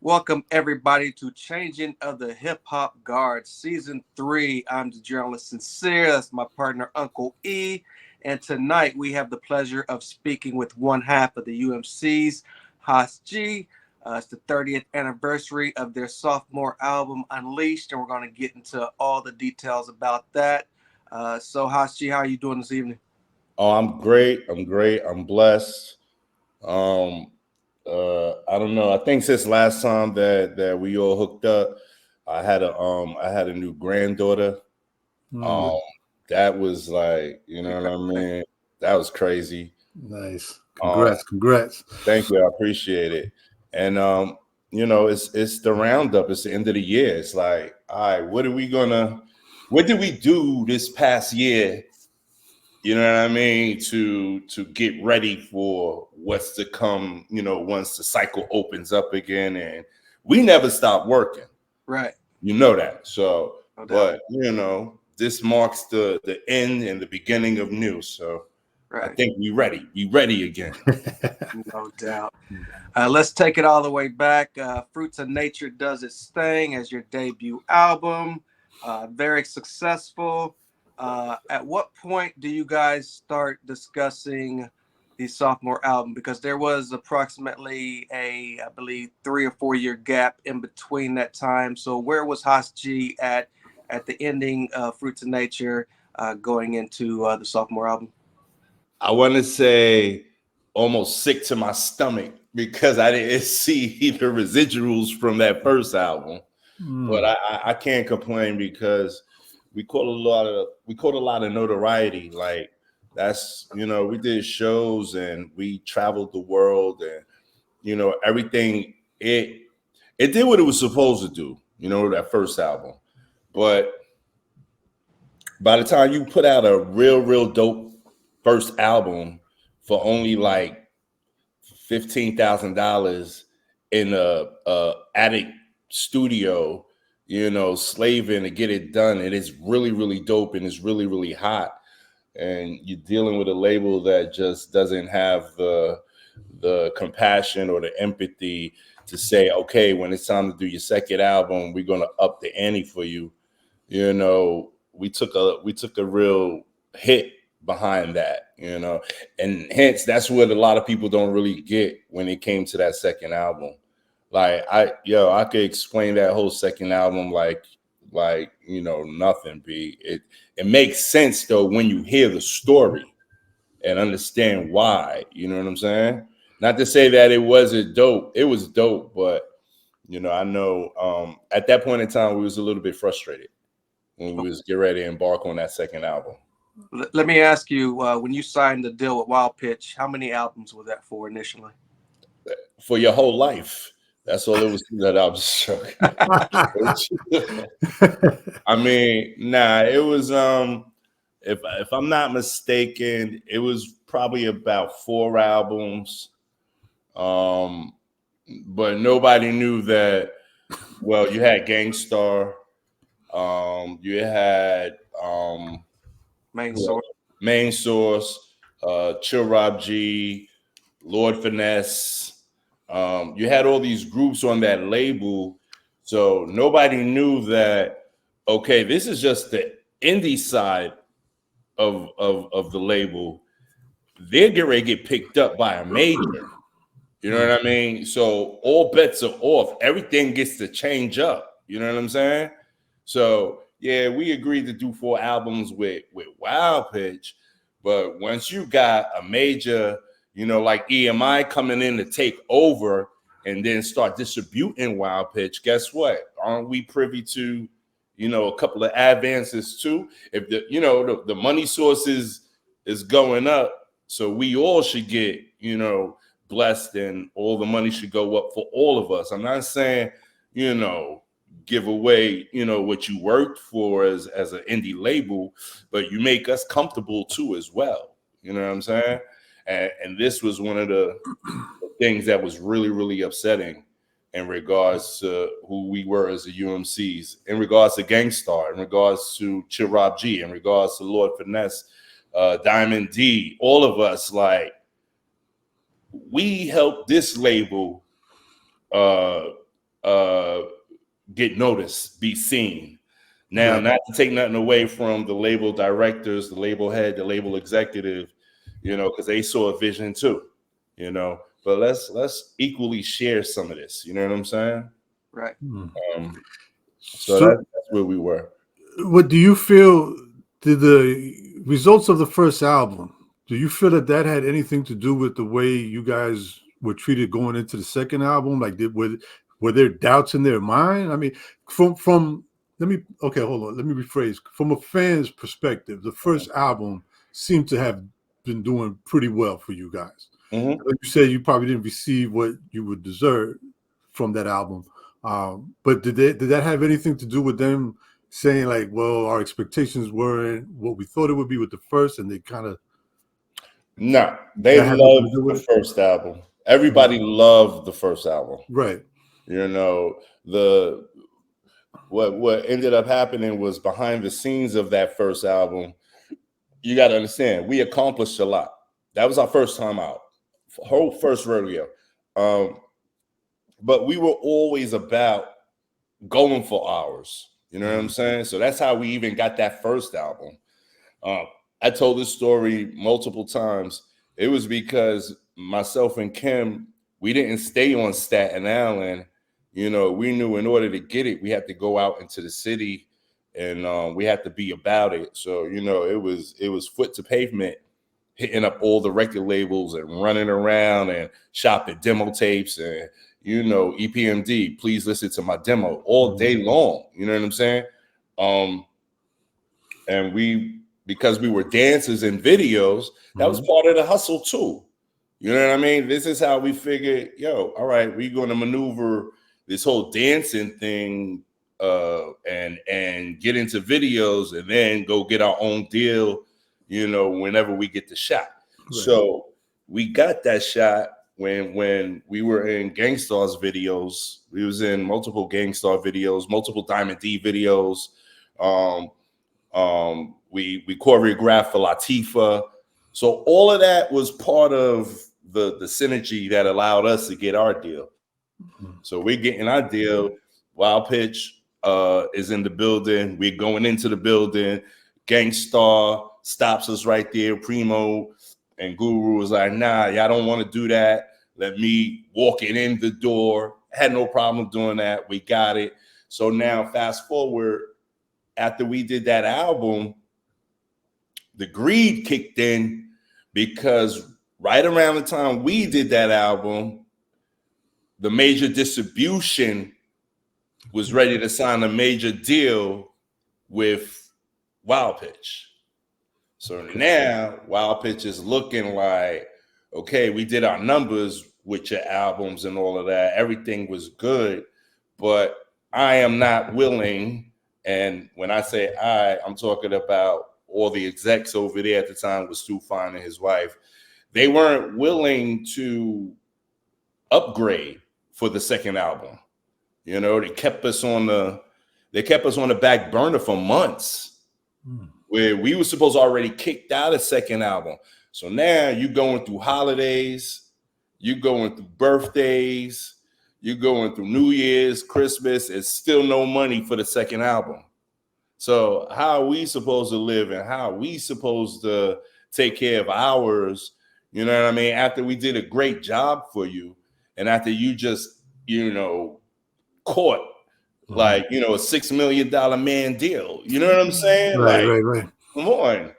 Welcome everybody to Changing of the Hip Hop Guard Season 3. I'm the journalist Sincere. That's my partner Uncle E. And tonight we have the pleasure of speaking with one half of the UMCs, HAAS G. It's the 30th anniversary of their sophomore album Unleashed, and we're going to get into all the details about that. So HAAS G, how are you doing this evening? Oh, I'm great. I'm blessed. Um, I don't know. I think since last time that we all hooked up, I had a new granddaughter. Um, that was like, you know what I mean? That was crazy. Nice. Um, Congrats. Thank you. I appreciate it. And it's the roundup. It's the end of the year. It's like, all right, what did we do this past year? You know what I mean? To get ready for what's to come, once the cycle opens up again. And we never stop working. Right. You know that. So, No doubt. but this marks the end and the beginning of new. So I Right. think we ready. We ready again. No doubt. Let's take it all the way back. Fruits of Nature does its thing as your debut album. Very successful. At what point do you guys start discussing the sophomore album? Because there was approximately I believe, 3 or 4 year gap in between that time. So where was HAAS G at the ending of Fruits of Nature going into the sophomore album? I want to say almost sick to my stomach because I didn't see the residuals from that first album. But I can't complain because we caught a lot of notoriety. Like we did shows and we traveled the world and everything it did what it was supposed to do, that first album. But by the time you put out a real dope first album for only like $15,000 in a attic studio, slaving to get it done, and it's really dope and it's really hot, and you're dealing with a label that just doesn't have the compassion or the empathy to say, okay, when it's time to do your second album, we're gonna up the ante for you. We took a real hit behind that, and hence that's what a lot of people don't really get when it came to that second album. Like I could explain that whole second album like nothing. It makes sense though when you hear the story and understand why. You know what I'm saying? Not to say that it wasn't dope. It was dope, but I know at that point in time we was a little bit frustrated when we was getting ready to embark on that second album. Let me ask you, when you signed the deal with Wild Pitch, how many albums was that for initially? For your whole life. That's all it was. That I was joking. I mean, nah, it was if I'm not mistaken, it was probably about 4 albums. But nobody knew that. Well, you had Gangstar, you had Main Source, Chill Rob G, Lord Finesse. You had all these groups on that label, so nobody knew that. Okay, this is just the indie side of the label. They're getting ready to get picked up by a major. You know what I mean? So all bets are off. Everything gets to change up. You know what I'm saying? So yeah, we agreed to do 4 albums with Wild Pitch, but once you got a major, like EMI coming in to take over and then start distributing Wild Pitch, guess what? Aren't we privy to, a couple of advances too? If the money sources is going up, so we all should get, blessed, and all the money should go up for all of us. I'm not saying, give away, what you worked for as an indie label, but you make us comfortable too as well. You know what I'm saying? And this was one of the things that was really upsetting in regards to who we were as the UMCs, in regards to Gangstar, in regards to Chill Rob G, in regards to Lord Finesse, Diamond D, all of us, like, we helped this label get noticed, be seen. Now, not to take nothing away from the label directors, the label head, the label executive, because they saw a vision too, But let's equally share some of this. You know what I'm saying? Right. So that's where we were. What do you feel? Did the results of the first album? Do you feel that had anything to do with the way you guys were treated going into the second album? Like, were there doubts in their mind? I mean, from let me hold on. Let me rephrase. From a fan's perspective, the first album seemed to have been doing pretty well for you guys. Mm-hmm. Like you said, you probably didn't receive what you would deserve from that album. But did that have anything to do with them saying like, well, our expectations weren't what we thought it would be with the first, and they kind of No, they loved the first album. Everybody loved the first album. Right. What ended up happening was behind the scenes of that first album. You got to understand, we accomplished a lot. That was our first time out, whole first rodeo. But we were always about going for ours. You know what I'm saying? So that's how we even got that first album. I told this story multiple times. It was because myself and Kim, we didn't stay on Staten Island. We knew in order to get it, we had to go out into the city, and we had to be about it. So, it was foot to pavement, hitting up all the record labels and running around and shopping demo tapes and, EPMD, please listen to my demo all day long. You know what I'm saying? And because we were dancers in videos, that was part of the hustle too. You know what I mean? This is how we figured, all right, we're going to maneuver this whole dancing thing and get into videos and then go get our own deal, whenever we get the shot. Right. So we got that shot when we were in Gangstar's videos. We was in multiple Gangstar videos, multiple Diamond D videos. We choreographed for Latifah. So all of that was part of the synergy that allowed us to get our deal. So we're getting our deal. Wild Pitch is in the building. We're going into the building. Gangstar stops us right there. Primo and Guru was like, nah, y'all don't want to do that. Let me walk it in the door. Had no problem doing that. We got it. So now fast forward, after we did that album, the greed kicked in, because right around the time we did that album, the major distribution was ready to sign a major deal with Wild Pitch. So now Wild Pitch is looking like, okay, we did our numbers with your albums and all of that. Everything was good, but I am not willing. And when I say I'm talking about all the execs over there at the time was Stu Fine and his wife. They weren't willing to upgrade for the second album. They kept us on the back burner for months, where we were supposed to already kicked out a second album. So now you going through holidays, you going through birthdays, you going through New Year's, Christmas, and still no money for the second album. So how are we supposed to live, and how are we supposed to take care of ours? You know what I mean? After we did a great job for you, and after you just, caught like, a $6 million man deal. You know what I'm saying? Right. Come on.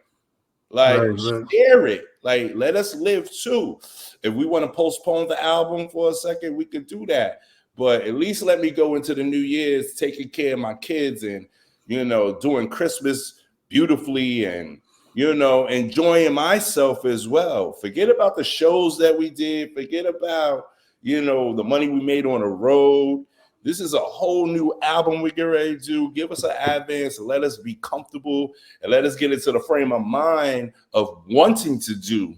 Like, share it. Like, let us live too. If we want to postpone the album for a second, we could do that. But at least let me go into the New Year's taking care of my kids and, doing Christmas beautifully and, enjoying myself as well. Forget about the shows that we did. Forget about, the money we made on the road. This is a whole new album we get ready to do. Give us an advance and let us be comfortable and let us get into the frame of mind of wanting to do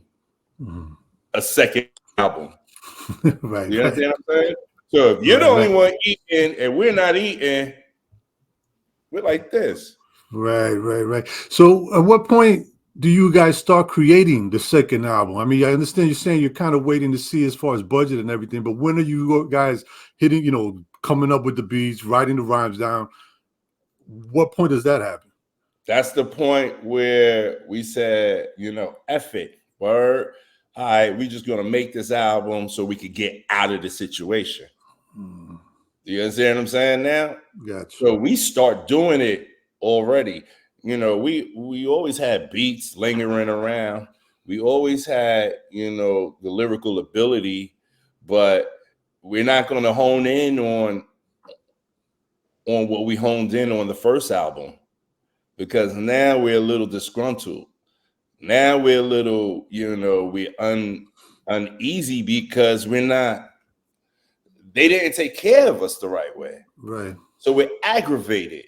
a second album. Right. You understand what I'm saying? So if you're the only one eating and we're not eating, we're like this. Right. So at what point do you guys start creating the second album? I mean, I understand you're saying you're kind of waiting to see as far as budget and everything, but when are you guys hitting, coming up with the beats, writing the rhymes down. What point does that happen? That's the point where we said, you know, F it, word. All right, we just gonna make this album so we could get out of the situation. You understand what I'm saying now? Gotcha. So we start doing it already. You know, we always had beats lingering around. We always had, you know, the lyrical ability, but we're not going to hone in on what we honed in on the first album, because now we're a little disgruntled. Now we're a little, you know, we're uneasy because we're not. They didn't take care of us the right way. Right. So we're aggravated.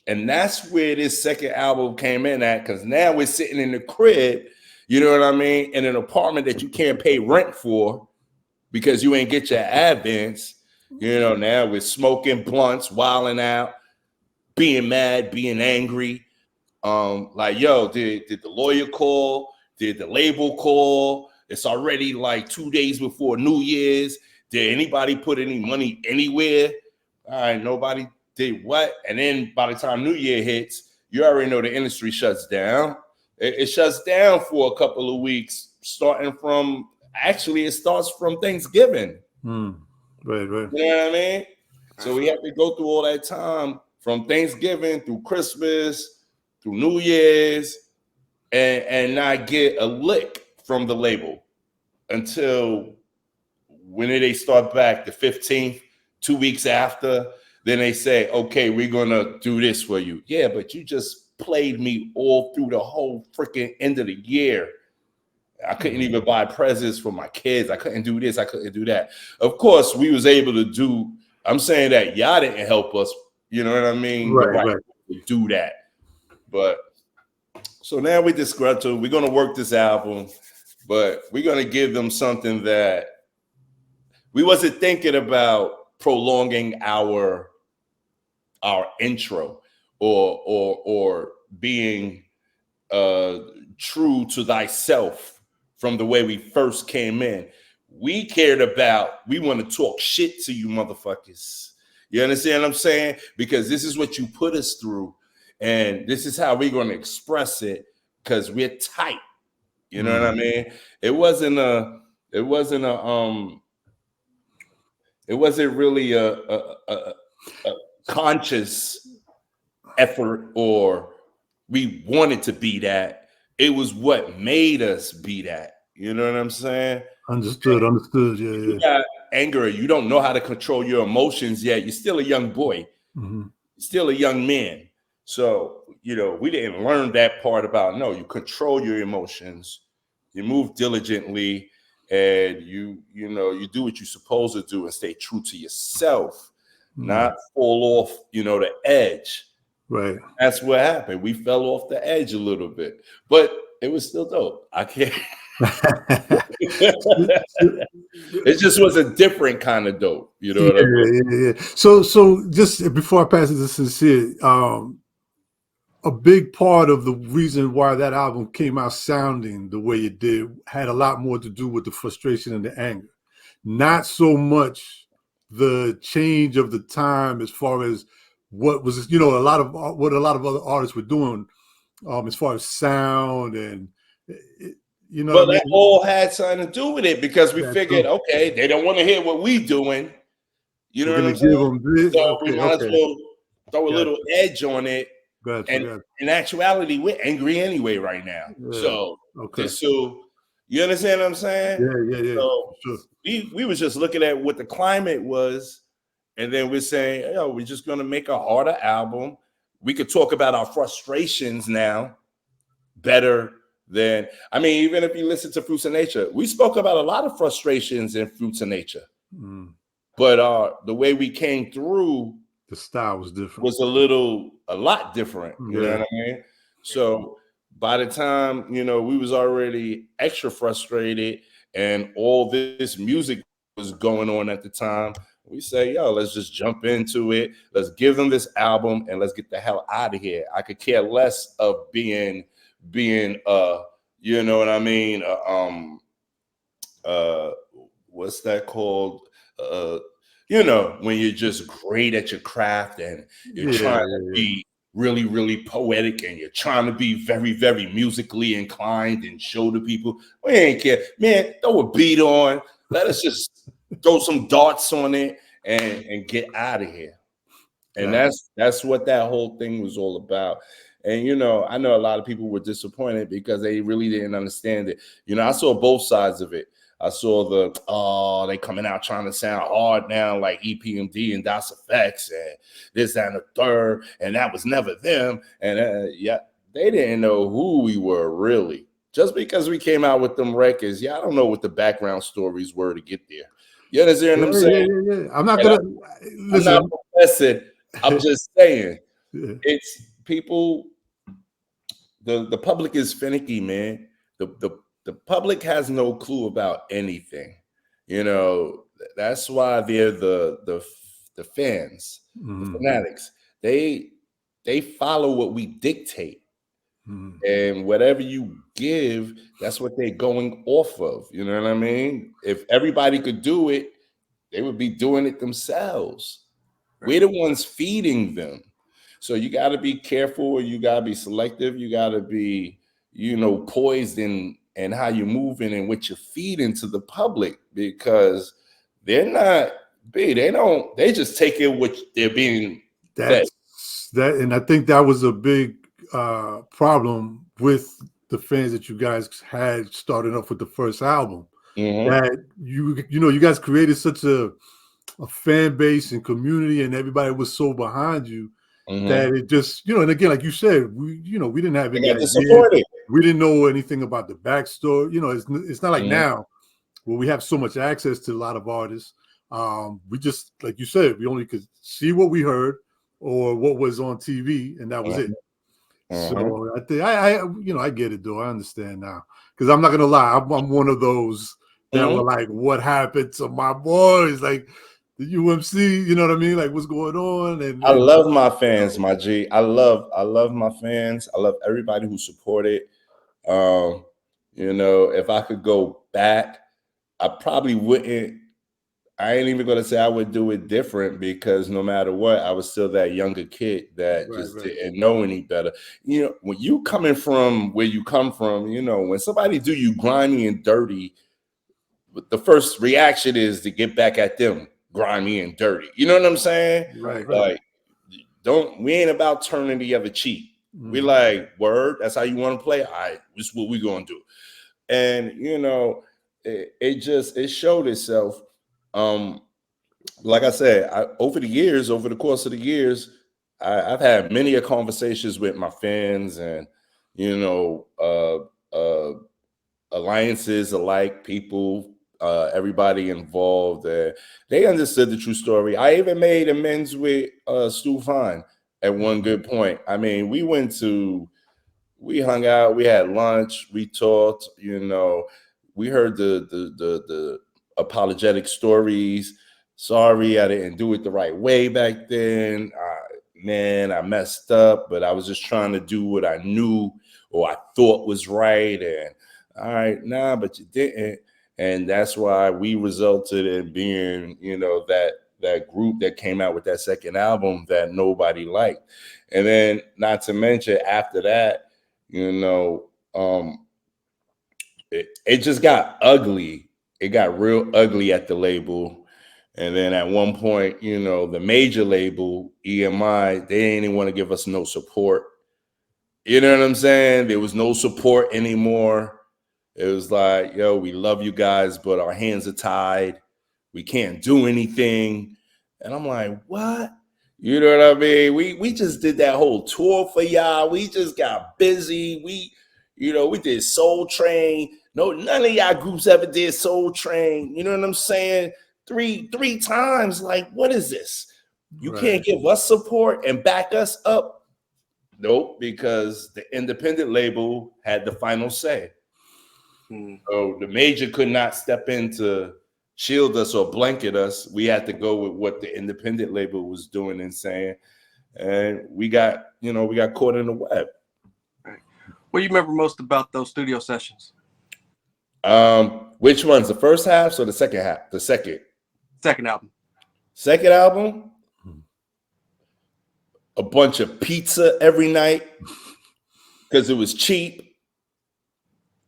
And that's where this second album came in at, because now we're sitting in the crib, you know what I mean, in an apartment that you can't pay rent for because you ain't get your advance. You know, now we're smoking blunts, wilding out, being mad, being angry. Like, yo, did the lawyer call? Did the label call? It's already like 2 days before New Year's. Did anybody put any money anywhere? All right, nobody did what? And then by the time New Year hits, you already know the industry shuts down. It shuts down for a couple of weeks, starting from, actually, it starts from Thanksgiving. Right. You know what I mean? So we have to go through all that time from Thanksgiving through Christmas, through New Year's, and not get a lick from the label until when they start back the 15th, 2 weeks after. Then they say, okay, we're going to do this for you. Yeah, but you just played me all through the whole freaking end of the year. I couldn't even buy presents for my kids. I couldn't do this. I couldn't do that. Of course, we was able to do, I'm saying that y'all didn't help us, you know what I mean? Right. To do that. But so now we're disgruntled. We're going to work this album, but we're going to give them something that we wasn't thinking about prolonging our intro or being true to thyself from the way we first came in. We cared about, we want to talk shit to you motherfuckers. You understand what I'm saying? Because this is what you put us through, and this is how we're going to express it, because we're tight. You know what I mean? It wasn't really a conscious effort, or we wanted to be that. It was what made us be that. You know what I'm saying? Understood. Yeah. You got anger. You don't know how to control your emotions yet. You're still a young boy. You're still a young man. So, you know, we didn't learn that part about, no, you control your emotions. You move diligently, and you know, you do what you're supposed to do and stay true to yourself, not fall off, you know, the edge. Right. That's what happened. We fell off the edge a little bit, but it was still dope. I can't. It just was a different kind of dope. You know what I mean? Yeah. So just before I pass it to Sincere, a big part of the reason why that album came out sounding the way it did had a lot more to do with the frustration and the anger, not so much the change of the time as far as what was, you know, what a lot of other artists were doing as far as sound and, you know But what I that mean? all had something to do with it, because we That's figured, true. okay, they don't want to hear what we doing. You know We're what gonna I'm saying? give them this. So we might as well throw a Gotcha. little edge on it. And Gotcha. in actuality, we're angry anyway right now. Yeah. So Okay. so you understand what I'm saying? Yeah. So Sure. we was just looking at what the climate was, and then we're saying, yo, we're just gonna make a harder album. We could talk about our frustrations now better than, I mean, even if you listen to Fruits of Nature, we spoke about a lot of frustrations in Fruits of Nature. But the way we came through, the style was different. Was a lot different. You know what I mean? So by the time, you know, we was already extra frustrated, and all this music was going on at the time, we say, yo, let's just jump into it. Let's give them this album and let's get the hell out of here. I could care less of being you know what I mean? What's that called? you know, when you're just great at your craft and you're trying to be really, really poetic and you're trying to be very, very musically inclined and show the people, we ain't care. Man, throw a beat on. Let us just throw some darts on it and get out of here. And that's what that whole thing was all about. And, you know, I know a lot of people were disappointed because they really didn't understand it. You know, I saw both sides of it. I saw they coming out trying to sound hard now, like EPMD and DOS Effects and this, that, and the third. And that was never them. And they didn't know who we were really. Just because we came out with them records, I don't know what the background stories were to get there. You understand what I'm saying? Yeah. I'm not gonna listen. I'm not professing. I'm just saying, it's people. The public is finicky, man. The public has no clue about anything. You know, that's why they're the fans, the fanatics. They follow what we dictate. And whatever you give, that's what they're going off of. You know what I mean? If everybody could do it, they would be doing it themselves. We're the ones feeding them. So you got to be careful. You got to be selective. You got to be, you know, poised in how you're moving and what you're feeding to the public, because they're not big. They just take it what they're being fed. And I think that was a big problem with the fans that you guys had starting off with the first album. That you guys created such a fan base and community, and everybody was so behind you that it just, and again, like you said, we didn't have any idea. We didn't know anything about the backstory. It's not like now where we have so much access to a lot of artists. We just, like you said, we only could see what we heard or what was on TV, and that was it. So I think I get it though. I understand now, because I'm not gonna lie, I'm one of those that were like, what happened to my boys? Like the UMC, you know what I mean? Like, what's going on? And I love my fans, my G. I love my fans. I love everybody who supported. If I could go back, I probably wouldn't. I ain't even gonna say I would do it different, because no matter what, I was still that younger kid that didn't know any better. When you coming from where you come from, when somebody do you grimy and dirty, the first reaction is to get back at them, grimy and dirty. You know what I'm saying? Right. Like, we ain't about turning the other cheek. We like, word, that's how you want to play? All right, this is what we gonna do. And it showed itself. Like I said, over the course of the years, I've had many conversations with my fans and, alliances alike, people, everybody involved. They understood the true story. I even made amends with Stu Fine at one good point. I mean, we hung out, we had lunch, we talked, we heard the apologetic stories. Sorry, I didn't do it the right way back then. Man, I messed up, but I was just trying to do what I knew or I thought was right. And all right, nah, but you didn't. And that's why we resulted in being, that group that came out with that second album that nobody liked. And then, not to mention, after that, it just got ugly. It got real ugly at the label. And then at one point, the major label, EMI, they didn't even want to give us no support. You know what I'm saying? There was no support anymore. It was like, yo, we love you guys, but our hands are tied. We can't do anything. And I'm like, what? You know what I mean? We just did that whole tour for y'all. We just got busy. We did Soul Train. No, none of y'all groups ever did Soul Train. You know what I'm saying? Three times. Like, what is this? You can't give us support and back us up? Nope, because the independent label had the final say. So the major could not step in to shield us or blanket us. We had to go with what the independent label was doing and saying. And we got caught in the web. Right. What do you remember most about those studio sessions? Which ones? The first half or the second half? The second. Second album. Second album, a bunch of pizza every night because it was cheap.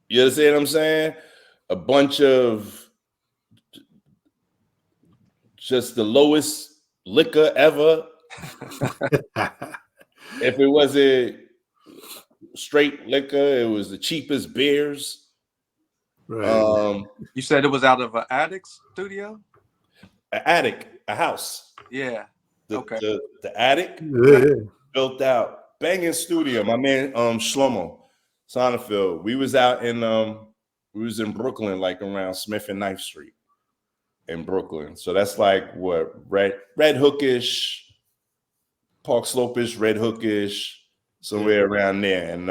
You understand what I'm saying? A bunch of just the lowest liquor ever. If it wasn't straight liquor, it was the cheapest beers. Right. You said it was out of an attic studio? An attic, a house. Yeah. Okay. The attic Yeah. built out. Banging studio. My man Shlomo Sonnenfeld. We was out in we was in Brooklyn, like around Smith and 9th Street in Brooklyn. So that's like what Red Hookish, Park Slope-ish, Red Hookish, somewhere around there. And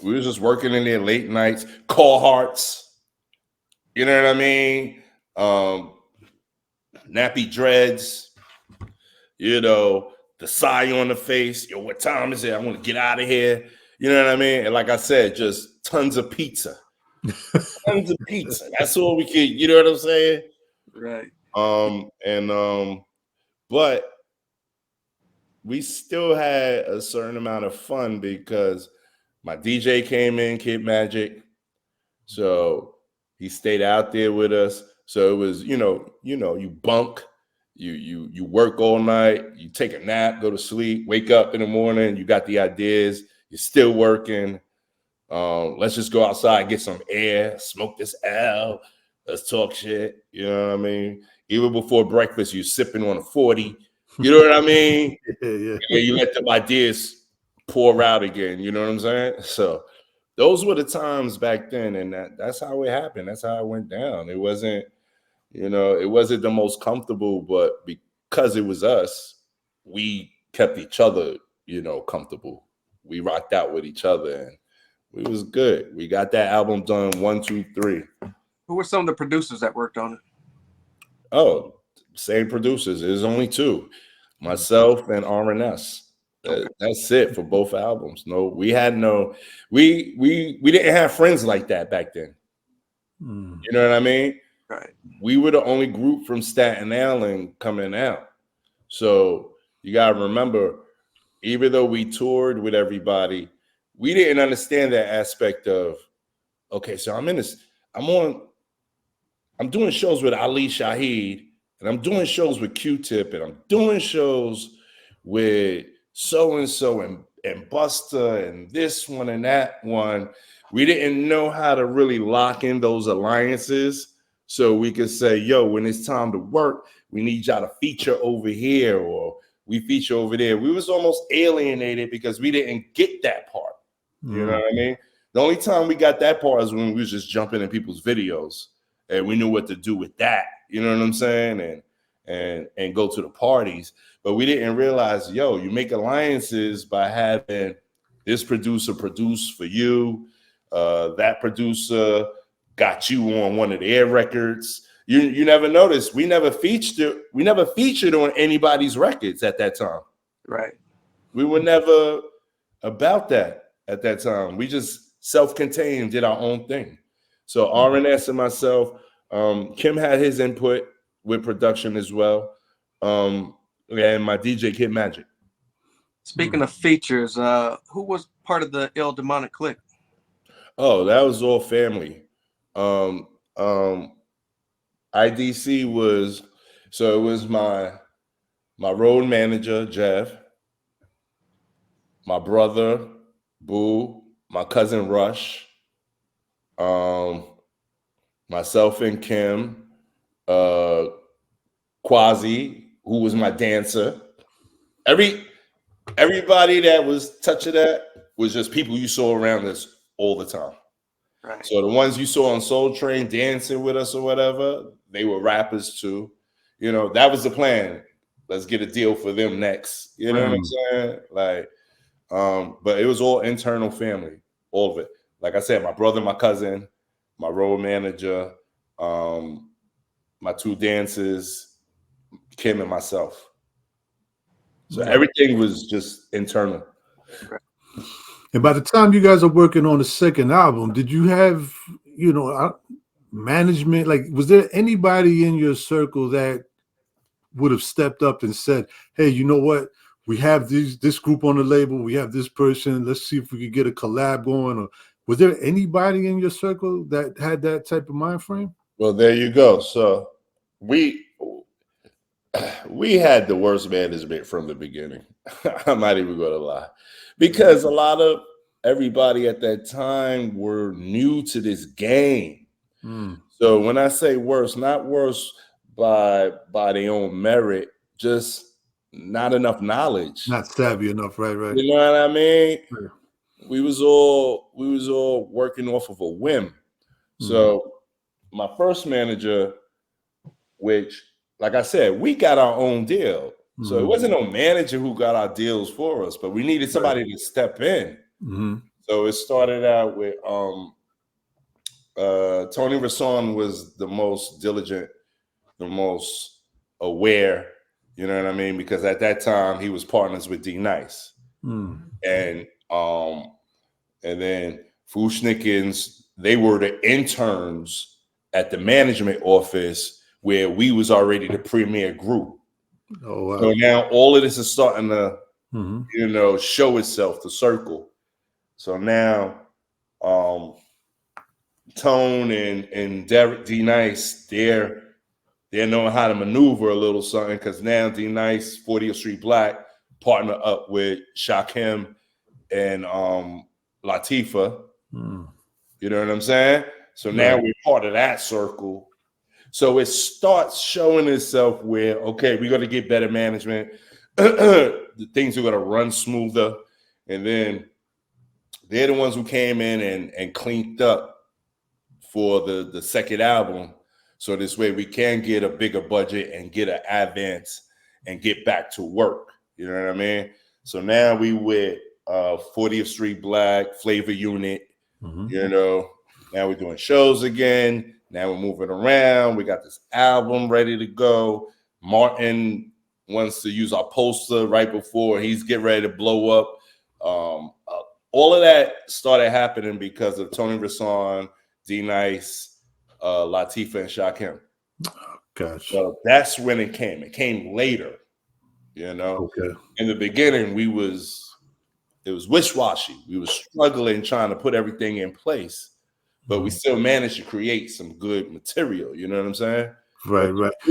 we was just working in there late nights, call hearts, you know what I mean? Nappy dreads, you know, the sigh on the face. Yo, what time is it? I want to get out of here. You know what I mean? And like I said, just tons of pizza. Tons of pizza. That's all we could, you know what I'm saying? Right. But we still had a certain amount of fun because my DJ came in, Kid Magic. So he stayed out there with us. So it was, you bunk, you work all night, you take a nap, go to sleep, wake up in the morning, you got the ideas, you're still working. Let's just go outside, get some air, smoke this L, let's talk shit. You know what I mean? Even before breakfast, you sipping on a 40. You know what I mean? Yeah. And you let the ideas pour out again. You know what I'm saying? So those were the times back then, and that's how it happened. That's how it went down. It wasn't, it wasn't the most comfortable, but because it was us, we kept each other, comfortable. We rocked out with each other, and it was good. We got that album done 1, 2, 3. Who were some of the producers that worked on it? Oh, same producers. There's only 2, myself and R&S. That's it for both albums. No, we had we didn't have friends like that back then. You know what I mean? Right. We were the only group from Staten Island coming out. So you gotta remember, even though we toured with everybody, we didn't understand that aspect of, okay, so I'm doing shows with Ali Shaheed, and I'm doing shows with Q-Tip, and I'm doing shows with so-and-so and Busta and this one and that one. We didn't know how to really lock in those alliances so we could say, yo, when it's time to work, we need y'all to feature over here or we feature over there. We was almost alienated because we didn't get that part. You know what I mean? The only time we got that part is when we was just jumping in people's videos and we knew what to do with that. You know what I'm saying? And go to the parties. But we didn't realize, yo, you make alliances by having this producer produce for you. That producer got you on one of their records. You never noticed. We never featured on anybody's records at that time. Right. We were never about that at that time. We just self-contained, did our own thing. So R&S and myself, Kim had his input with production as well. And my DJ Kid Magic. Speaking of features, who was part of the Ill Demonic Clique? Oh, that was all family. IDC was, so it was my road manager, Jeff, my brother, Boo, my cousin Rush, myself and Kim, Quasi, who was my dancer. Everybody that was touching that was just people you saw around us all the time. Right. So the ones you saw on Soul Train dancing with us or whatever, they were rappers too. That was the plan. Let's get a deal for them next. You know what I'm saying? Like, but it was all internal family, all of it. Like I said, my brother, my cousin, my road manager, my 2 dancers, Kim and myself. So everything was just internal. And by the time you guys are working on the second album, did you have, management? Like, was there anybody in your circle that would have stepped up and said, "Hey, you know what? We have this group on the label. We have this person. Let's see if we could get a collab going." Or was there anybody in your circle that had that type of mind frame? Well, there you go. So we had the worst management from the beginning. I'm not even going to lie, because a lot of everybody at that time were new to this game. So when I say worse, not worse by their own merit, just not enough knowledge, Not savvy enough, right? you know what I mean? Sure. We was all working off of a whim. So my first manager, which, like I said, we got our own deal. So it wasn't no manager who got our deals for us, but we needed somebody to step in. So it started out with Tony Rasson was the most diligent, the most aware, you know what I mean? Because at that time he was partners with D Nice. And then Fushnikins, they were the interns at the management office where we was already the premier group. Oh, wow. So now all of this is starting to, you know, show itself, the circle. So now Tone and Derek D Nice, they're knowing how to maneuver a little something, because now D Nice, 40th Street Black, partner up with Shakim and Latifah. You know what I'm saying? So now we're part of that circle. So it starts showing itself where, okay, we're going to get better management. The things are going to run smoother. And then they're the ones who came in and cleaned up for the second album. So this way we can get a bigger budget and get an advance and get back to work. You know what I mean? So now we with 40th Street Black, Flavor Unit, you know, now we're doing shows again. Now we're moving around. We got this album ready to go. Martin wants to use our poster right before he's getting ready to blow up. All of that started happening because of Tony Rasson, D Nice, Latifah, and Shakim. Gotcha. So that's when it came. It came later, you know. Okay. In the beginning, it was wish-washy. We were struggling trying to put everything in place, but we still managed to create some good material. You know what I'm saying? Right, but right. The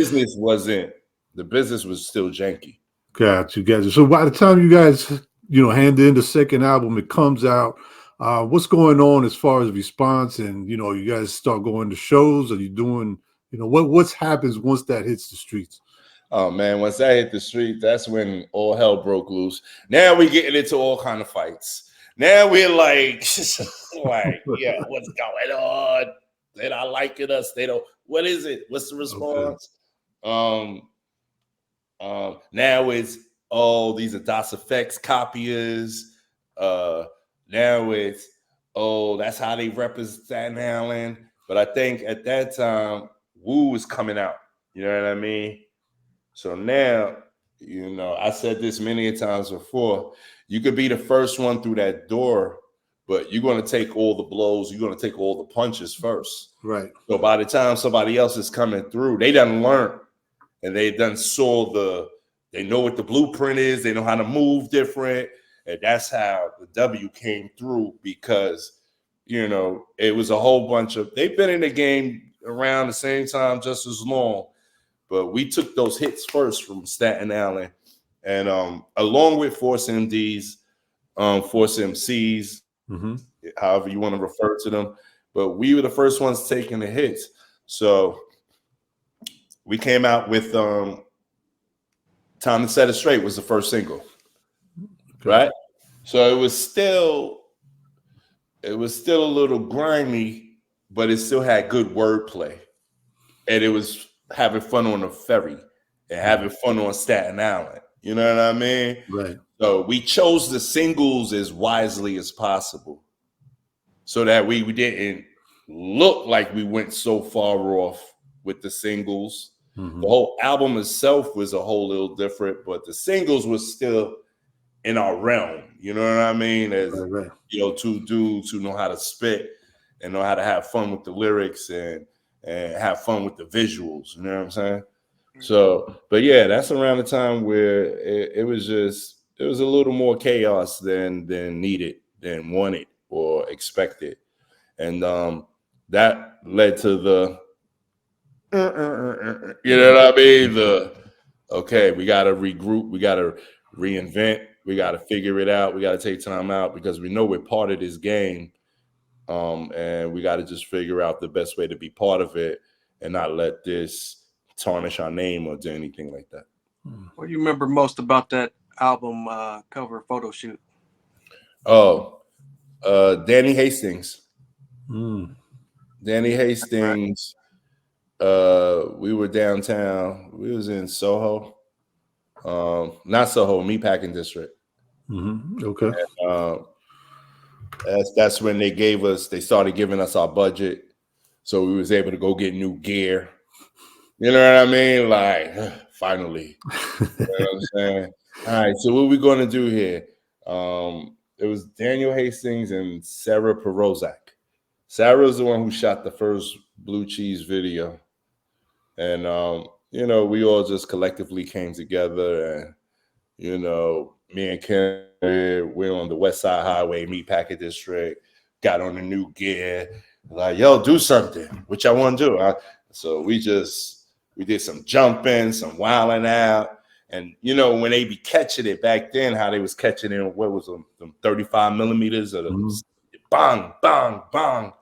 business was still janky. Gotcha. So by the time you guys, hand in the second album, it comes out. What's going on as far as response? And you guys start going to shows. Are you doing? What happens once that hits the streets? Oh man, once I hit the street, that's when all hell broke loose. Now we getting into all kind of fights. Now we're like, yeah, what's going on? They're not liking us. They don't. What is it? What's the response? Okay. Now it's these are DOS Effects copiers. Now it's that's how they represent Staten Island. But I think at that time, Wu was coming out. You know what I mean? So now, I said this many times before, you could be the first one through that door, but you're going to take all the blows. You're going to take all the punches first. Right. So by the time somebody else is coming through, they done learned and they done they know what the blueprint is. They know how to move different. And that's how the W came through, because, it was a whole bunch of, they've been in the game around the same time, just as long. But we took those hits first from Staten Island, and along with Force MDs, Force MCs, however you want to refer to them. But we were the first ones taking the hits. So we came out with Time to Set It Straight was the first single, right? So it was still a little grimy, but it still had good wordplay, and it was having fun on the ferry and having fun on Staten Island. You know what I mean? Right. So we chose the singles as wisely as possible so that we didn't look like we went so far off with the singles. The whole album itself was a whole little different, but the singles was still in our realm. You know what I mean? As two dudes who know how to spit and know how to have fun with the lyrics and and have fun with the visuals. You know what I'm saying? So, but yeah, that's around the time where it was a little more chaos than needed, than wanted or expected, and that led to the you know what I mean? Okay, we got to regroup, we got to reinvent, we got to figure it out, we got to take time out because we know we're part of this game, and we got to just figure out the best way to be part of it and not let this tarnish our name or do anything like that. What do you remember most about that album cover photo shoot? Oh, Danny Hastings. Mm. Danny Hastings. We were downtown. We was in Soho. Not Soho, Meatpacking District. Mm-hmm. Okay. That's when they started giving us our budget, so we was able to go get new gear. You know what I mean? Like, finally. You know what I'm saying? All right, so what we gonna do here? It was Daniel Hastings and Sarah Perozak. Sarah's the one who shot the first Blue Cheese video, and you know, we all just collectively came together, and you know, me and Ken, we're on the West Side Highway, Meatpacking District, got on the new gear, like, yo, do something. What y'all want to do? So we did some jumping, some wilding out. And, you know, when they be catching it back then, how they was catching it, what was them 35 millimeters of the bang, bang, bang.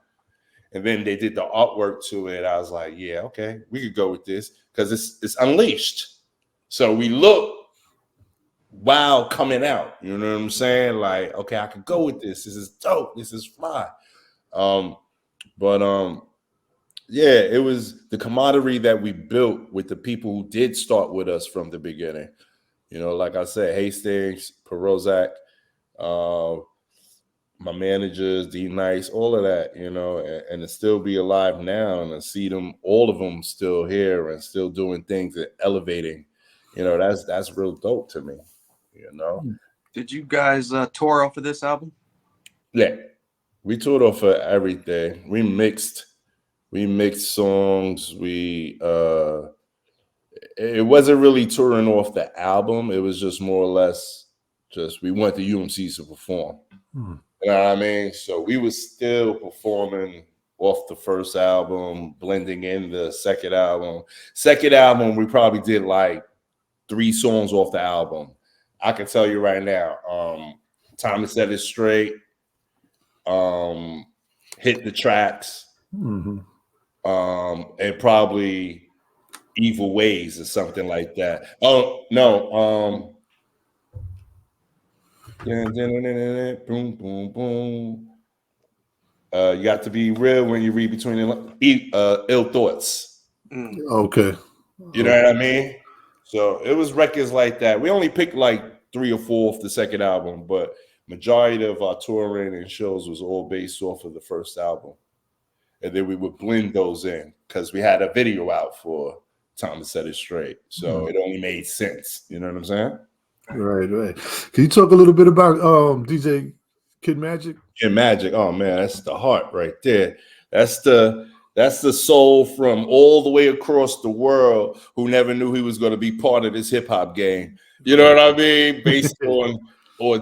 And then they did the artwork to it. I was like, yeah, okay, we could go with this because it's unleashed. So we look while coming out, you know what I'm saying? Like, okay, I could go with this. This is dope. This is fly. Yeah, it was the camaraderie that we built with the people who did start with us from the beginning. You know, like I said, Hastings, Perozak, my managers, D Nice, all of that, you know, and to still be alive now and to see them, all of them still here and still doing things and elevating, you know, that's real dope to me, you know. Did you guys tour off of this album? Yeah, we toured off of everything. We mixed songs. It wasn't really touring off the album. It was just more or less just we went to UMCs to perform. You know what I mean? So we was still performing off the first album, blending in the second album. Second album, we probably did like 3 songs off the album. I can tell you right now, Time to Set It Straight, Hit the Tracks, and probably Evil Ways or something like that. Oh no, boom, boom, boom. You got to be real when you read between ill thoughts. Okay. You know what I mean? So it was records like that. We only picked like 3 or 4 off the second album, but majority of our touring and shows was all based off of the first album. And then we would blend those in because we had a video out for Time to Set It Straight. So it only made sense. You know what I'm saying? Right. Can you talk a little bit about DJ Kid Magic? Kid Magic. Oh man, that's the heart right there. That's the soul from all the way across the world who never knew he was going to be part of this hip hop game. You know what I mean? Based on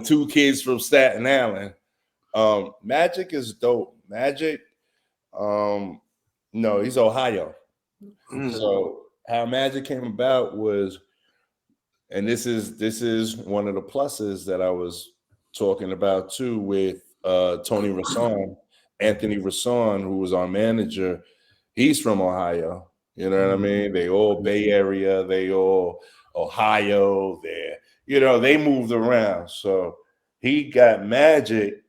2 kids from Staten Island. Magic is dope. Magic, no, he's Ohio. So how Magic came about was, and this is one of the pluses that I was talking about too with Tony Rasson, Anthony Rasson, who was our manager. He's from Ohio. You know what I mean? They all Bay Area, they all Ohio. They moved around. So he got Magic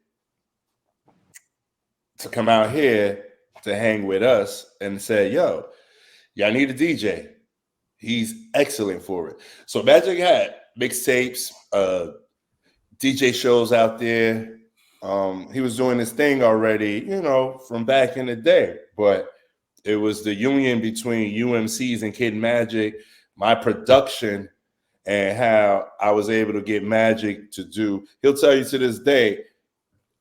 to come out here to hang with us and said, yo, y'all need a DJ. He's excellent for it. So Magic had mixtapes, DJ shows out there. He was doing this thing already, from back in the day. But it was the union between UMCs and Kid Magic, my production, and how I was able to get Magic to do. He'll tell you to this day,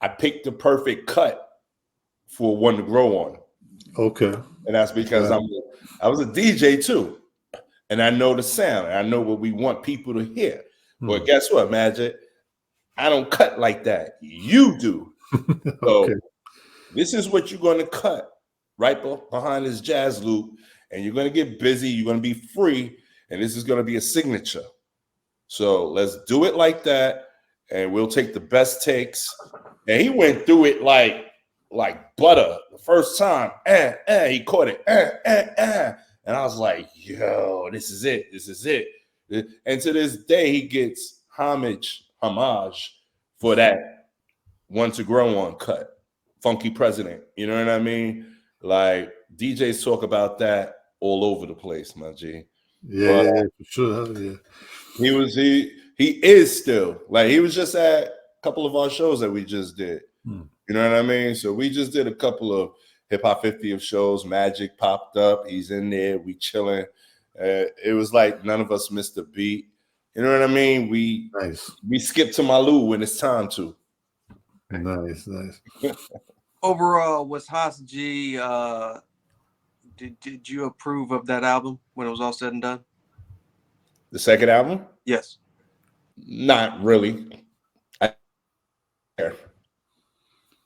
I picked the perfect cut for One to Grow On. Okay. And that's because I was a DJ too. And I know the sound. And I know what we want people to hear. But guess what, Magic? I don't cut like that. You do. Okay. So this is what you're going to cut right behind this jazz loop. And you're going to get busy. You're going to be free. And this is going to be a signature. So let's do it like that. And we'll take the best takes. And he went through it like butter the first time. He caught it. And I was like, yo, this is it. This is it. And to this day, he gets homage for that One to Grow On cut. Funky President. You know what I mean? Like DJs talk about that all over the place, my G. Yeah, for sure. Yeah. He is still. Like he was just at a couple of our shows that we just did. You know what I mean? So we just did a couple of Hip Hop 50th shows. Magic popped up. He's in there. We chilling. It was like none of us missed a beat. You know what I mean? We skip to Malou when it's time to. Nice. Overall, was HAAS G, did you approve of that album when it was all said and done? The second album? Yes. Not really.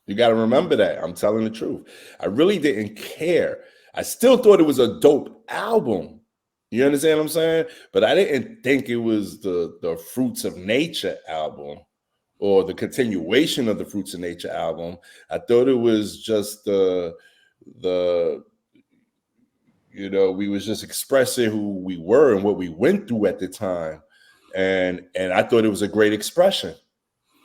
You got to remember that. I'm telling the truth. I really didn't care. I still thought it was a dope album. You understand what I'm saying? But I didn't think it was the Fruits of Nature album or the continuation of the Fruits of Nature album. I thought it was just we was just expressing who we were and what we went through at the time. And I thought it was a great expression.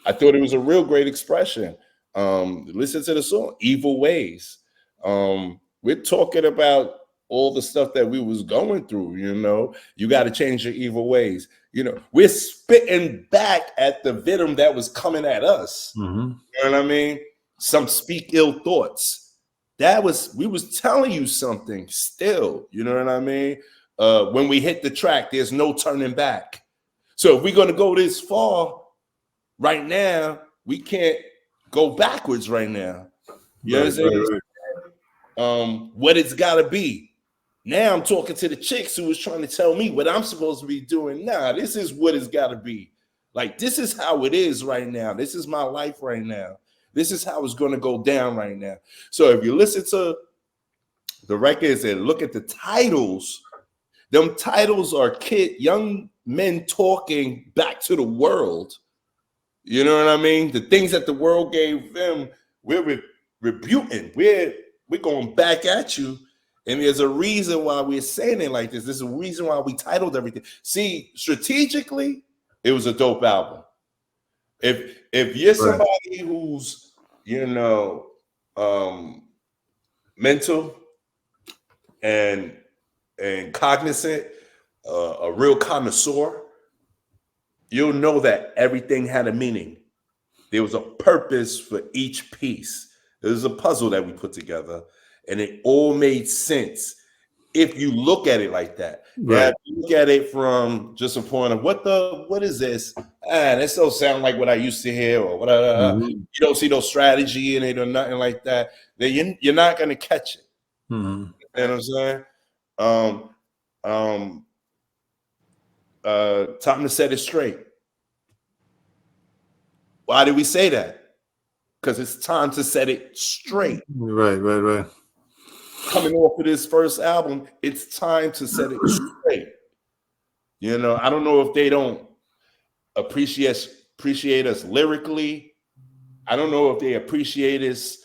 I thought it was a real great expression. Listen to the song, Evil Ways. We're talking about all the stuff that we was going through, you got to change your evil ways. We're spitting back at the venom that was coming at us. You know what I mean? Some speak ill thoughts. We was telling you something still, you know what I mean? When we hit the track, there's no turning back. So if we're going to go this far right now, we can't go backwards right now. You understand? What it's got to be. Now I'm talking to the chicks who was trying to tell me what I'm supposed to be doing. Nah, this is what it's got to be. Like, this is how it is right now. This is my life right now. This is how it's going to go down right now. So if you listen to the records and look at the titles, them titles are young men talking back to the world. You know what I mean? The things that the world gave them, we're rebuking. We're going back at you. And there's a reason why we're saying it like this. There's a reason why we titled everything. See, strategically, it was a dope album. If you're somebody who's, mental and cognizant, a real connoisseur, you'll know that everything had a meaning. There was a purpose for each piece. It was a puzzle that we put together, and it all made sense if you look at it like that. Right. Now, if you look at it from just a point of what is this? This don't sound like what I used to hear, or you don't see no strategy in it or nothing like that, then you're not going to catch it. You know what I'm saying? Time to set it straight. Why did we say that? Because it's time to set it straight. Right. Coming off of this first album, it's time to set it straight. I don't know if they don't appreciate us lyrically. I don't know if they appreciate us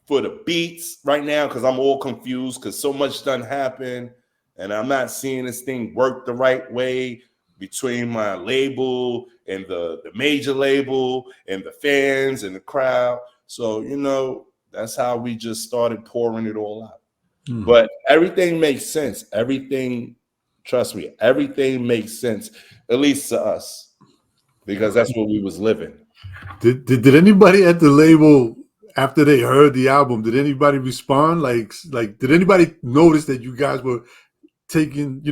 for the beats right now, because I'm all confused because so much done happened and I'm not seeing this thing work the right way between my label and the major label and the fans and the crowd. So, that's how we just started pouring it all out. But everything makes sense. Everything, trust me, everything makes sense, at least to us, because that's what we was living. Did anybody at the label, after they heard the album, did anybody respond? Like did anybody notice that you guys were taking,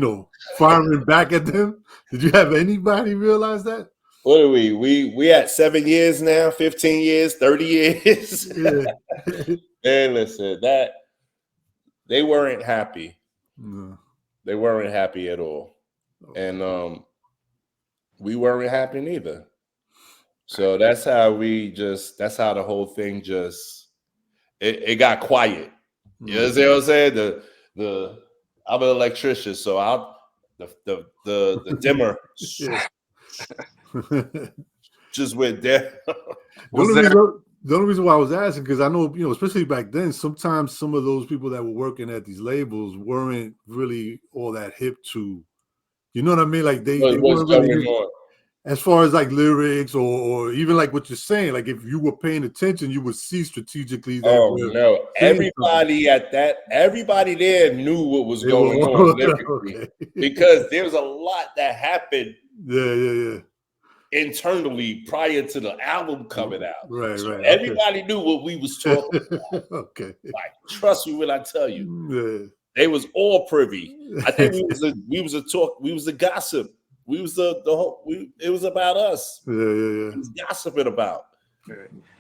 firing back at them? Did you have anybody realize that? What are we at 7 years now, 15 years, 30 years? Yeah. Man, listen, they weren't happy. No. They weren't happy at all, and we weren't happy neither. So that's how that's how the whole thing it got quiet. You know what I'm saying? The I'm an electrician, so the dimmer just went down. The only reason why I was asking, because I know, especially back then, sometimes some of those people that were working at these labels weren't really all that hip to, you know what I mean? Like they What's weren't going really on? as far as like lyrics or even like what you're saying. Like if you were paying attention, you would see strategically that. Oh no! Everybody there knew what was going on lyrically, because there was a lot that happened. Yeah. Internally prior to the album coming out. Right. Everybody knew what we was talking about. Okay. Like, trust me when I tell you. They was all privy. I think we was a gossip. We was the whole it was about us. Yeah. It was gossiping about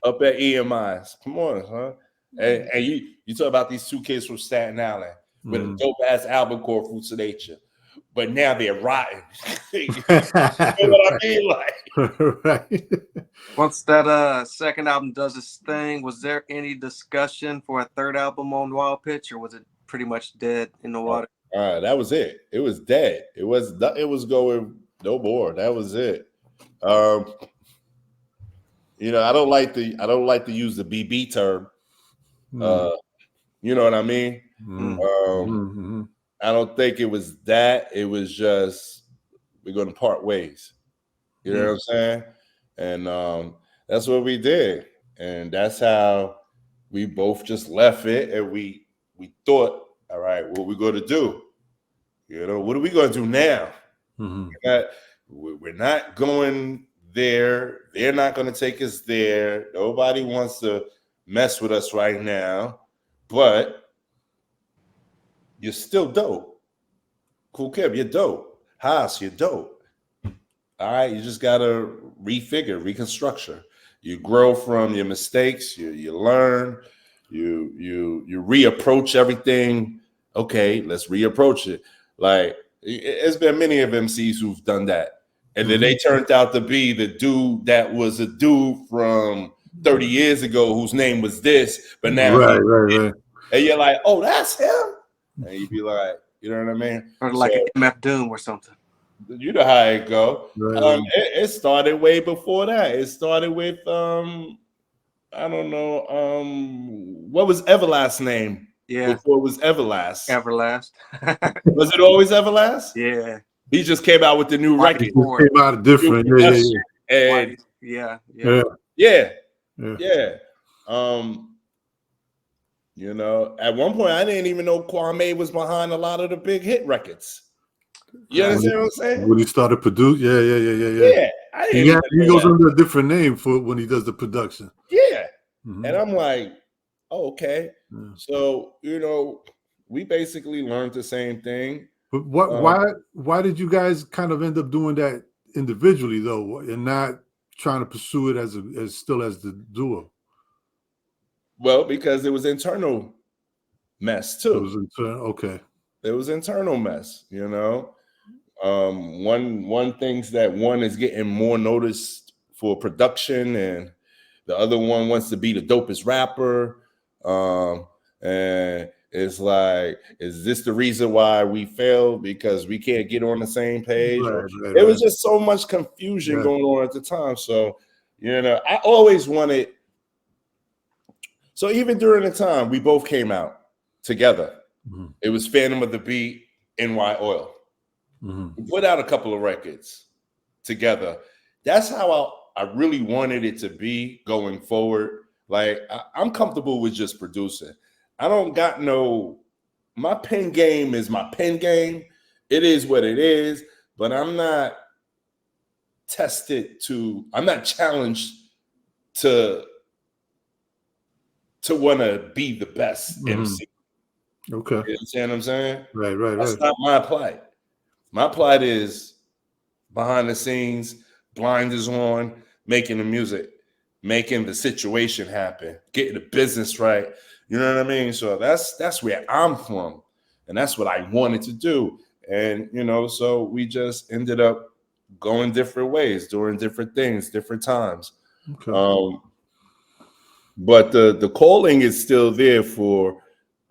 up at EMIs. Come on, huh? And you talk about these two kids from Staten Island with a dope ass album called Fruits of Nature. But now they're rotten. You know what I mean? Like, right. Once that second album does its thing, was there any discussion for a third album on Wild Pitch, or was it pretty much dead in the water? All right, that was it. It was dead. It was going no more. That was it. I don't like to use the BB term. You know what I mean? I don't think it was that. It was just we're going to part ways. You know what I'm saying? And that's what we did, and that's how we both just left it. And we thought, all right, what we going to do? What are we going to do now? We're not going there. They're not going to take us there. Nobody wants to mess with us right now, but you're still dope. Cool Kid, you're dope. HAAS, you're dope. All right, you just gotta reconstruction. You grow from your mistakes. You learn. You reapproach everything. Okay, let's reapproach it. Like it's been many of MCs who've done that, and then they turned out to be the dude that was a dude from 30 years ago whose name was this, but now right. And you're like, oh, that's him, and you'd be like, you know what I mean, or like an MF Doom or something. You know how it go. Right. It started way before that. It started with I don't know, what was Everlast's name? Yeah. Before it was Everlast. Everlast. Was it always Everlast? Yeah. He just came out with the new record. He came out different. And yeah. At one point I didn't even know Kwame was behind a lot of the big hit records. You understand what I'm saying? When he started producing, yeah. He goes under a different name for when he does the production. Yeah. And I'm like, oh, okay. Yeah. So, we basically learned the same thing. But why did you guys kind of end up doing that individually though, and not trying to pursue it as the duo? Well, because it was internal mess too. It was internal, okay. It was internal mess, One thinks that one is getting more noticed for production, and the other one wants to be the dopest rapper. And it's like, is this the reason why we failed? Because we can't get on the same page? Right. It was just so much confusion going on at the time. So, I always wanted. So even during the time we both came out together, it was Phantom of the Beat, NY Oil. We put out a couple of records together. That's how I really wanted it to be going forward. Like, I'm comfortable with just producing. I don't got my pen game is my pen game. It is what it is, but I'm not challenged to want to be the best MC. Okay. You understand what I'm saying? Right. That's not my plight. My plight is behind the scenes, blinders on, making the music, making the situation happen, getting the business right. You know what I mean? So that's where I'm from, and that's what I wanted to do. And so we just ended up going different ways, doing different things, different times. Okay. But the calling is still there for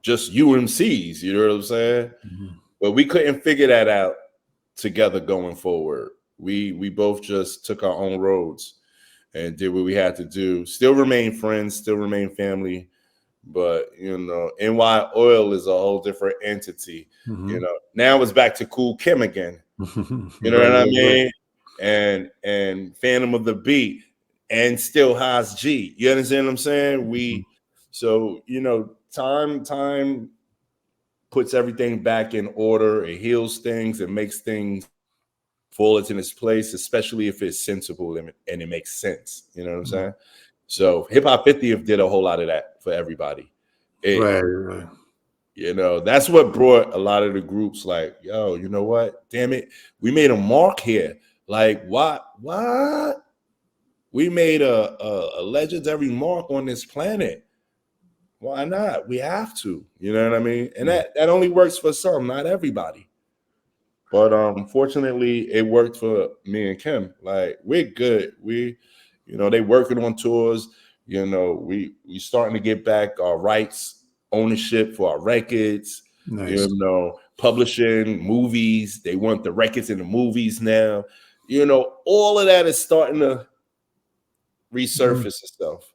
just UMCs. You know what I'm saying? Mm-hmm. But we couldn't figure that out together going forward. We both just took our own roads and did what we had to do. Still remain friends, still remain family. But NY Oil is a whole different entity. Mm-hmm. Now it's back to Cool Kim again. You know Right, what I right, mean? And Phantom of the Beat and still HAAS G. You understand what I'm saying? So time puts everything back in order. It heals things. It makes things fall into its place, especially if it's sensible and it makes sense. You know what I'm saying? So Hip Hop 50th did a whole lot of that for everybody. right. That's what brought a lot of the groups like, yo, you know what? Damn it. We made a mark here. Like, what? We made a legendary mark on this planet. Why not? We have to. You know what I mean? And that only works for some, not everybody. But fortunately, it worked for me and Kim. Like, we're good. They working on tours. We starting to get back our rights, ownership for our records. Nice. Publishing movies. They want the records in the movies now. All of that is starting to resurface itself.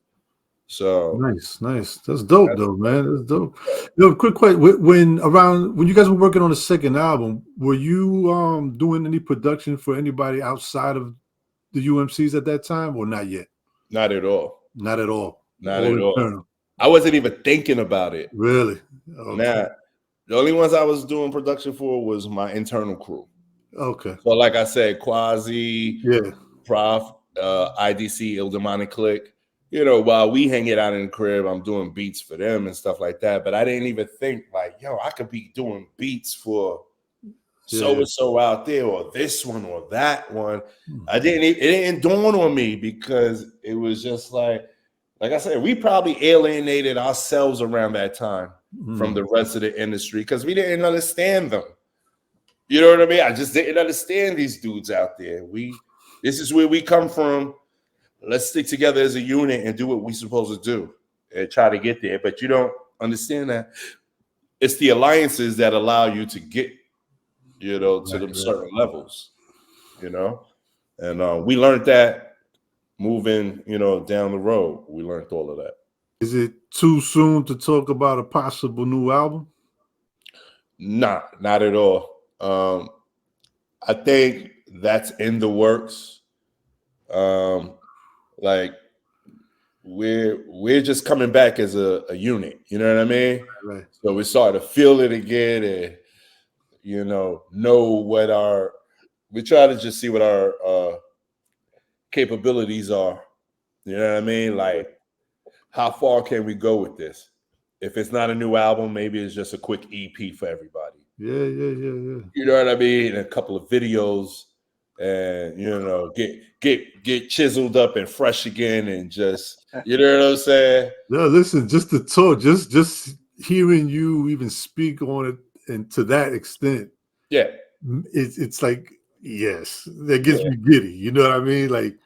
So nice. That's dope, though, man. That's dope. Quick question: when you guys were working on the second album, were you doing any production for anybody outside of the UMCs at that time, or not yet? Not at all. Not at all. Not all at all. internal. I wasn't even thinking about it. Really? Okay. Nah. The only ones I was doing production for was my internal crew. Okay. So, like I said, Quasi, Yeah. Prof, IDC, Ildemonic Click. While we hang it out in the crib, I'm doing beats for them and stuff like that. But I didn't even think like, yo, I could be doing beats for so and so out there, or this one or that one. It didn't dawn on me because it was just like I said, we probably alienated ourselves around that time from the rest of the industry because we didn't understand them. You know what I mean? I just didn't understand these dudes out there. This is where we come from. Let's stick together as a unit and do what we're supposed to do and try to get there. But you don't understand that. It's the alliances that allow you to get, to them certain levels, And we learned that moving, down the road. We learned all of that. Is it too soon to talk about a possible new album? Nah, not at all. I think that's in the works. Like we're just coming back as a unit, you know what I mean? Right. So we started to feel it again and know what we try to just see what our capabilities are. You know what I mean? Like, how far can we go with this? If it's not a new album, maybe it's just a quick EP for everybody. Yeah. You know what I mean? And a couple of videos, and get chiseled up and fresh again, and just you know what I'm saying? No, listen, just to talk, just hearing you even speak on it, and to that extent, Yeah, it's like, yes, that gets me giddy. You know what I mean? Like,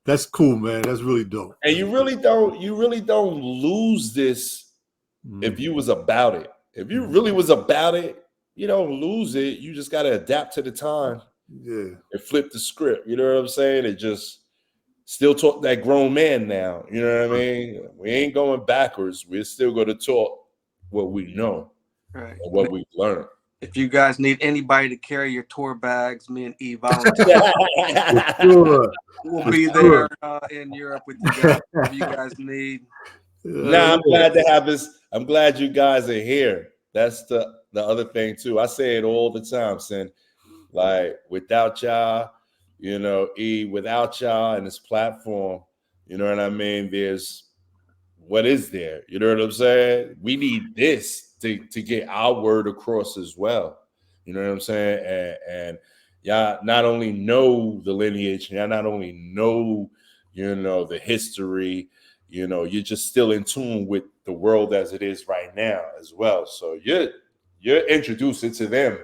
that's cool, man. That's really dope. And you really don't lose this if you was about it. If you really was about it, you don't lose it. You just got to adapt to the time. Yeah. And flip the script. You know what I'm saying? It just still talk that grown man now. You know what I mean? We ain't going backwards. We're still going to talk what we know, right, and what we've learned. If you guys need anybody to carry your tour bags, me and E volunteer. We'll be there in Europe with you guys. If you guys need. Nah, I'm glad to have this. I'm glad you guys are here. That's the other thing too. I say it all the time, Sin. Like, without y'all, without y'all and this platform, you know what I mean? What is there? You know what I'm saying? We need this to get our word across as well. You know what I'm saying? And y'all not only know the lineage, y'all not only know, you know, the history, you know, you're just still in tune with the world as it is right now as well. So you're introducing to them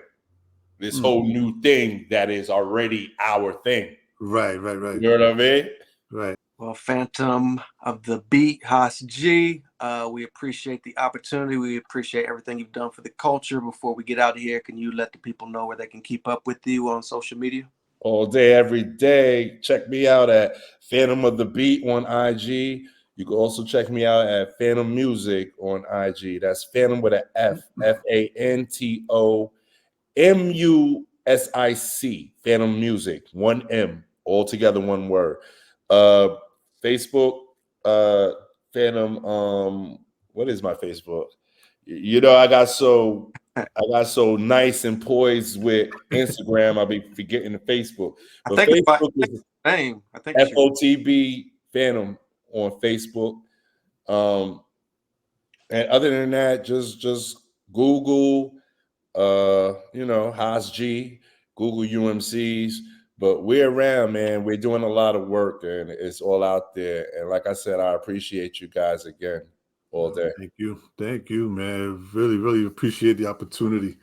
this whole new thing that is already our thing. Right. You know what I mean? Right. Well, Phantom of the Beat, HAAS G, we appreciate the opportunity. We appreciate everything you've done for the culture. Before we get out of here, can you let the people know where they can keep up with you on social media? All day, every day. Check me out at Phantom of the Beat on IG. You can also check me out at Phantom Music on IG. That's Phantom with an F, FANTOMUSIC, Phantom Music, one M, all together, one word. Facebook, Phantom. What is my Facebook? You know, I got so nice and poised with Instagram. I'll be forgetting the Facebook, I but think Facebook is name. I think it's your FOTB Phantom on Facebook. And other than that, just Google, you know, HAAS G, Google UMCs. But we're around, man. We're doing a lot of work, and it's all out there. And like I said, I appreciate you guys again all day. Thank you, man. Really, really appreciate the opportunity.